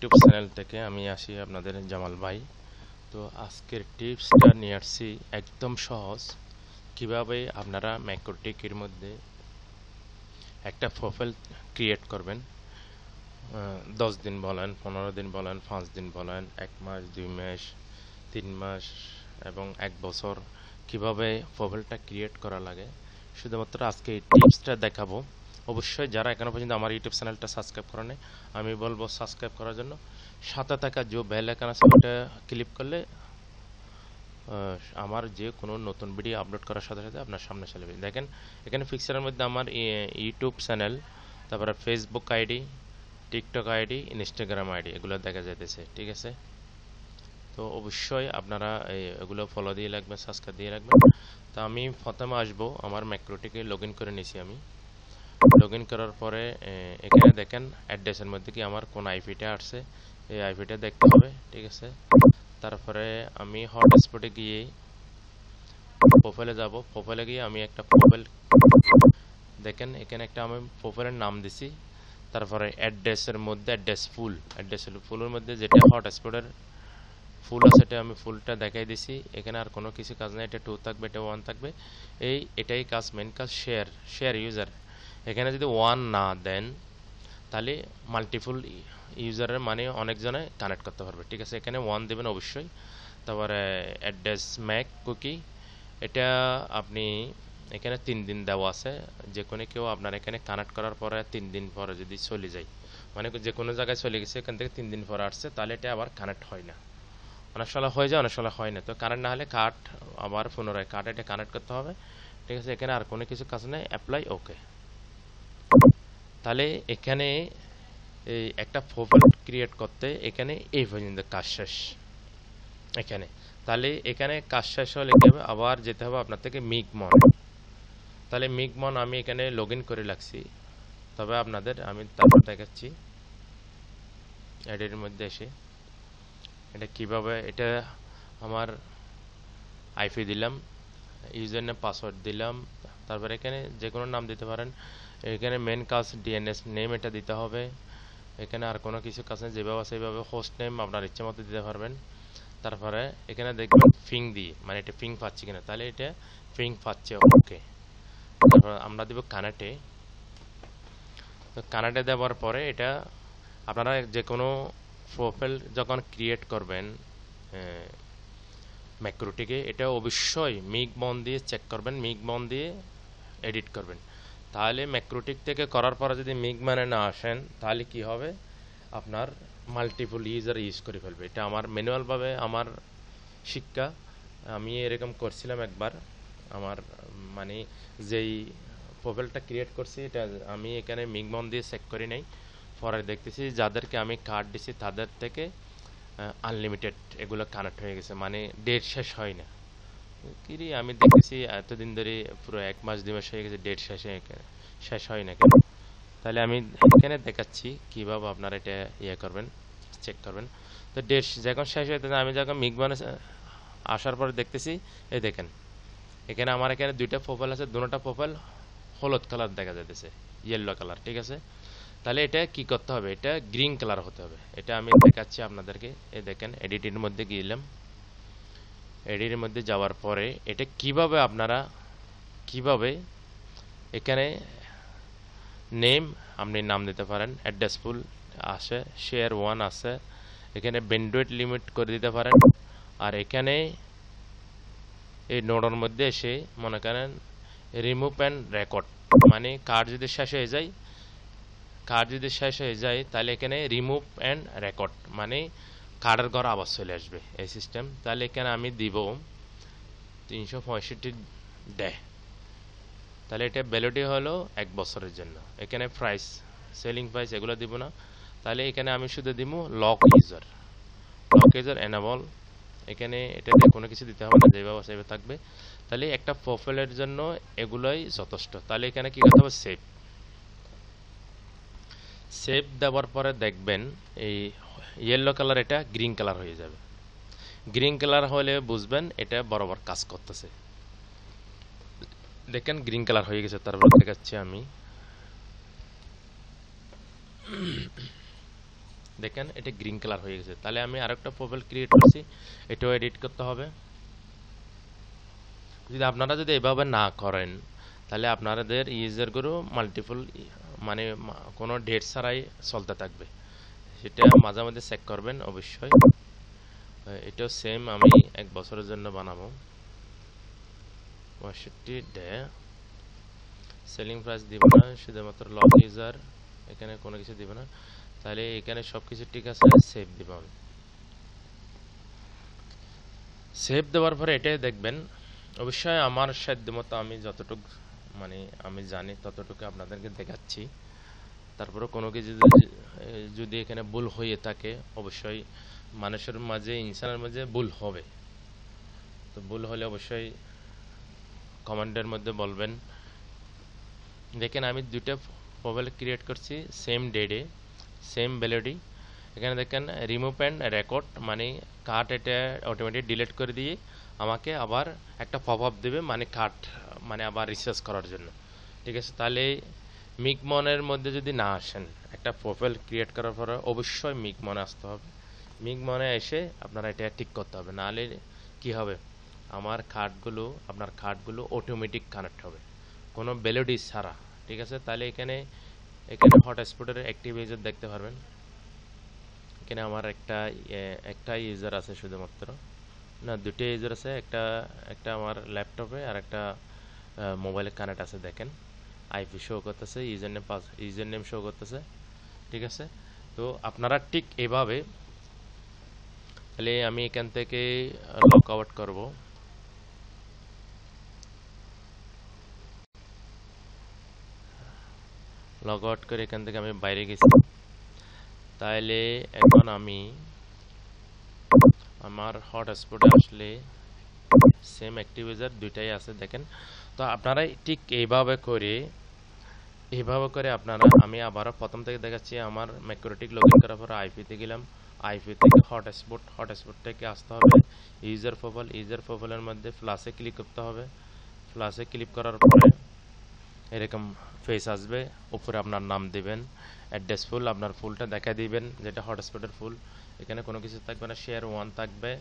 YouTube channel থেকে আমি আসি আপনাদের জামাল ভাই। তো আজকের টিপসটা নিয়ে আসছি একদম সহজ, কিভাবে আপনারা ম্যাক্রোটিকের মধ্যে একটা প্রোফাইল ক্রিয়েট করবেন। 10 দিন বলেন, 15 দিন বলেন, 5 দিন বলেন, 1 মাস, 2 মাস, 3 মাস এবং 1 বছর কিভাবে প্রোফাইলটা ক্রিয়েট করা লাগে, শুধুমাত্র আজকে এই টিপসটা দেখাবো। অবশ্যই যারা এখনো পর্যন্ত আমার ইউটিউব চ্যানেলটা সাবস্ক্রাইব করেনি, আমি বলবো সাবস্ক্রাইব করার জন্য। সাথে থাকা যে বেল আইকন আছে ওটা ক্লিক করলে আমার যে কোনো নতুন ভিডিও আপলোড করার সাথে সাথে আপনার সামনে চলে যাবে। দেখেন এখানে পিকচারের মধ্যে আমার ইউটিউব চ্যানেল, তারপরে Facebook ID, TikTok ID, Instagram ID এগুলো দেখা যাইতেছে, ঠিক আছে। তো অবশ্যই আপনারা এগুলো ফলো দিয়ে রাখবেন, সাবস্ক্রাইব দিয়ে রাখবেন। তো আমি প্রথমে আসবো, আমার ম্যাক্রোটিকে লগ ইন করে নিয়েছি আমি। লগ ইন করার পরে এখানে দেখেন অ্যাড্রেসের মধ্যে কি আমার কোন আইপিটা আসছে, এই আইপিটা দেখতে হবে, ঠিক আছে। তারপরে আমি হটস্পটে গিয়ে প্রোফাইলে যাব। প্রোফাইলে গিয়ে আমি একটা প্রোফাইল, দেখেন এখানে একটা আমি প্রোফাইলের নাম দিছি। তারপরে অ্যাড্রেসের মধ্যে অ্যাড্রেসের ফুলের মধ্যে যেটা হটস্পটের ফুল আছে এটা আমি ফুলটা দেখাই দিছি। এখানে আর কোনো কিছু কাজ নাই, এটা 2 থাকবে, এটা 1 থাকবে। এটাই কাজ, মেন কাজ শেয়ার ইউজার। এখানে যদি 1 না দেন তাহলে মাল্টিপল ইউজারের মানে অনেকজনে কানেক্ট করতে পারবে, ঠিক আছে। এখানে 1 দেবেন অবশ্যই। তারপরে অ্যাড্রেস ম্যাক কুকি, এটা আপনি এখানে 3 দিন দেওয়া আছে। যে কোনো কেউ আপনার এখানে কানেক্ট করার পরে 3 দিন পরে যদি চলে যায়, মানে যে কোনো জায়গায় চলে গেছে, এখান থেকে 3 দিন পরে আসছে, তাহলে এটা আবার কানেক্ট হয় না। অনেক সময় হয়ে যায়, অনেক সময় হয় না। তো কানেক্ট না হলে কার্ড আবার পুনরায় কার্ড এটা কানেক্ট করতে হবে, ঠিক আছে। এখানে আর কোনো কিছু কাজ নেই, অ্যাপ্লাই ওকে। তাহলে এখানে এই একটা প্রোফাইল ক্রিয়েট করতে এখানে এই পর্যন্ত কাজ শেষ এখানে। তাহলে এখানে কাজ শেষ হলে কি হবে, আবার যেতে হবে আপনার থেকে মিগমন। তাহলে মিগমন আমি এখানে লগ ইন করে রাখছি, তবে আপনাদের আমি তারপর দেখাচ্ছি এডিটের মধ্যে এসে এটা কিভাবে। এটা আমার আইপি দিলাম, ইউজার নেম পাসওয়ার্ড দিলাম, তারপর এখানে যে কোনো নাম দিতে পারেন। এখানে মেন কাজ ডিএনএস নেম এটা দিতে হবে। এখানে আর কোনো কিছু কাজ নেই, যেভাবে আছে সেইভাবে হোস্ট নেম আপনার ইচ্ছে মতো দিতে পারবেন। তারপরে এখানে দেখবেন ফিং দিয়ে, মানে এটা ফিং পাচ্ছি কিনা, তাহলে এটা ফিং পাচ্ছে, ওকে। তারপর আমরা দেব কানেক্টে। তো কানেক্টে দেওয়ার পরে এটা আপনারা যে কোনো প্রোফাইল যখন ক্রিয়েট করবেন ম্যাক্রোটিকে, এটা অবশ্যই মিগমন দিয়ে চেক করবেন, মিগমন দিয়ে এডিট করবেন। তাহলে ম্যাক্রোটিক থেকে করার পরে যদি মিগমানে না আসেন, তাহলে কি হবে, আপনার মাল্টিপল ইউজার ইউজ করে ফেলবে। এটা আমার ম্যানুয়ালভাবে আমার শিক্ষা, আমি এরকম করছিলাম একবার। আমার মানে যেই প্রোফাইলটা ক্রিয়েট করছি এটা আমি এখানে মিগমন দিয়ে চেক করি নাই, পরে দেখতেছি যাদেরকে আমি কার্ড দিছি তাদের থেকে আনলিমিটেড এগুলো কানেক্ট হয়ে গেছে, মানে ডেট শেষ হয় না। কিরে আমি দেখতেছি এতদিন ধরে পুরো 1 মাস 2 মাস হয়ে গেছে, ডেট শেষ হয় না কেন। তাহলে আমি এখানে দেখাচ্ছি কিভাবে আপনারা এটা ইয়ে করবেন, চেক করবেন। তো ডেট যখন শেষ হয়ে আমি যখন মিগবানে আসার পরে দেখতেছি, এই দেখেন এখানে আমার এখানে 2টা প্রোফাইল আছে, দুটোটা প্রোফাইল হলুদ কালার দেখা যাইতেছে, ইয়েলো কালার, ঠিক আছে। তাহলে এটা কি করতে হবে, এটা গ্রিন কালার হতে হবে। এটা আমি দেখাচ্ছি আপনাদেরকে। এই দেখেন এডিটের মধ্যে গেলাম, এডিটের মধ্যে যাওয়ার পরে এটা কিভাবে আপনারা কিভাবে এখানে নেম আপনি নাম দিতে পারেন, অ্যাড্রেস ফুল আছে, শেয়ার 1 আছে, এখানে ব্যান্ডউইথ লিমিট করে দিতে পারেন। আর এখানে এই নোডের মধ্যে এসে মনে করেন রিমুভ অ্যান্ড রেকর্ড, মানে কার্ড যদি শেষ হয়ে যায় তাহলে এখানে রিমুভ অ্যান্ড রেকর্ড, মানে কার্ডের ঘর আবার চলে আসবে এই সিস্টেম। তাহলে এখানে আমি দিব 365 ডে। তাহলে এটা ভ্যালিডিটি হলো 1 বছরের জন্য। এখানে প্রাইস, সেলিং প্রাইস এগুলো দিব না। তাহলে এখানে আমি শুধু দিব লক ইউজার এনেবল। এখানে এটাতে কোনো কিছু দিতে হবে না, যেভাবে সেভাবে থাকবে। তাহলে একটা প্রোফাইলের জন্য এগুলোই যথেষ্ট। তাহলে এখানে কি করতে হবে, সেভ দেওয়ার পরে দেখবেন এই ইয়েলো কালার এটা গ্রিন কালার হয়ে যাবে। গ্রিন কালার হলে বুঝবেন এটা বরাবর কাজ করতেছে। দেখেন গ্রিন কালার হয়ে গেছে। তারপর দেখাচ্ছি আমি দেখেন এটা গ্রিন কালার হয়ে গেছে। তাহলে আমি আরেকটা প্রোফাইল ক্রিয়েট করছি, এটাও এডিট করতে হবে। যদি আপনারা যদি এভাবে না করেন তাহলে আপনাদের ইউজারগুলো মাল্টিপল মানে কোনো ডেট ছাড়াই চলতে থাকবে, সেটা মাঝে মাঝে চেক করবেন অবশ্যই। এটাও সেম আমি 1 বছরের জন্য বানাবো। 65 ডে সেলিং প্রাইস দিব না, শুধুমাত্র লগ ইউজার, এখানে কোনো কিছু দিব না। তাহলে এখানে সবকিছু ঠিক আছে, সেভ দিব আমি। সেভ দেওয়ার পরে এটাই দেখবেন অবশ্যই আমার সাধ্যমতো আমি যতটুকু মানে আমি জানি ততটুকু আপনাদেরকে দেখাচ্ছি। তারপরে কোনো কিছু যদি এখানে ভুল হয়ে থাকে, অবশ্যই মানুষের মাঝে ইনসানের মাঝে ভুল হবে, তো ভুল হলে অবশ্যই কমেন্টের মধ্যে বলবেন। দেখেন আমি দুইটা প্রোফাইল ক্রিয়েট করছি সেম ডেটে, সেম ভ্যালিডিটি। এখানে দেখেন রিমুভ অ্যান্ড রেকর্ড, মানে কার্ড এটা অটোমেটিক ডিলিট করে দিয়ে আমাকে আবার একটা পপ আপ দেবে, মানে কার্ড মানে আবার রিসার্চ করার জন্য। ঠিক আছে, তাহলে মিগমনের মধ্যে যদি না আসেন, একটা প্রোফাইল ক্রিয়েট করার পরে অবশ্যই মিগমনে আসতে হবে। মিগমনে এসে আপনারা এটা ঠিক করতে হবে, নাহলে কি হবে, আমার কার্ডগুলো আপনার কার্ডগুলো অটোমেটিক কানেক্ট হবে কোনো ভ্যালিডিটি ছাড়া। ঠিক আছে, তাহলে এখানে হটস্পটের অ্যাক্টিভ ইউজার দেখতে পারবেন। এখানে আমার একটা ইউজার আছে শুধুমাত্র, না দুটো ইউজার আছে, একটা আমার ল্যাপটপে আর একটা মোবাইলে কানেক্ট আছে। দেখেন আইপি শো করতেছে, ইউজার নেম শো করতেছে। ঠিক আছে, তো আপনারা ঠিক এভাবে, তাহলে আমি এখান থেকে লক আউট করব। লগ আউট করে এখান থেকে আমি বাইরে গেছি। তাহলে এখন আমি আমার হটস্পটে আসলে সেম অ্যাক্টিভ ইউজার দুইটাই আছে দেখেন। তো আপনারা ঠিক এইভাবে করে আপনারা, আমি আবারও প্রথম থেকে দেখাচ্ছি। আমার ম্যাক্রোটিক লগইন করার পর আইপিতে গেলাম, আইপি থেকে হটস্পট থেকে আসতে হবে ইউজার প্রোফাইলের মধ্যে প্লাসে ক্লিক করতে হবে। প্লাসে ক্লিক করার পরে এরকম ফেস আসবে, উপরে আপনার নাম দিবেন, অ্যাড্রেস ফুল আপনার ফুলটা দেখা দিবেন যেটা হটস্পটের ফুল। এখানে কোনো কিছু থাকবে না, শেয়ার 1 থাকবে।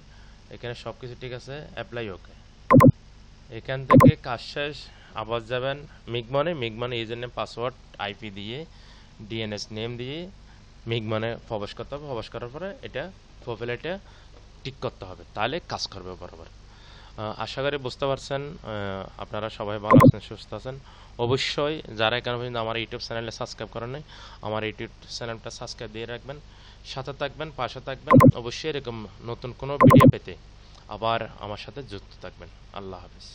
এখানে সব কিছু ঠিক আছে, অ্যাপ্লাই ওকে। এখান থেকে কাজ শেষ, আবার যাবেন মিগমনে ইউজার নেম পাসওয়ার্ড আইপি দিয়ে ডিএনএস নেম দিয়ে মিগমনে প্রবেশ করতে হবে। প্রবেশ করার পরে এটা প্রোফাইলটা টিক করতে হবে, তাহলে কাজ করবে বরাবর। আশা করি বুঝতে পারছেন। আপনারা সবাই ভালো আছেন, সুস্থ আছেন। অবশ্যই যারা এখানে পর্যন্ত আমার ইউটিউব চ্যানেলে সাবস্ক্রাইব করেন নাই, আমার ইউটিউব চ্যানেলটা সাবস্ক্রাইব দিয়ে রাখবেন, সাথে থাকবেন, পাশে থাকবেন। অবশ্যই এরকম নতুন কোনো ভিডিও পেতে আবার আমার সাথে যুক্ত থাকবেন। আল্লাহ হাফেজ।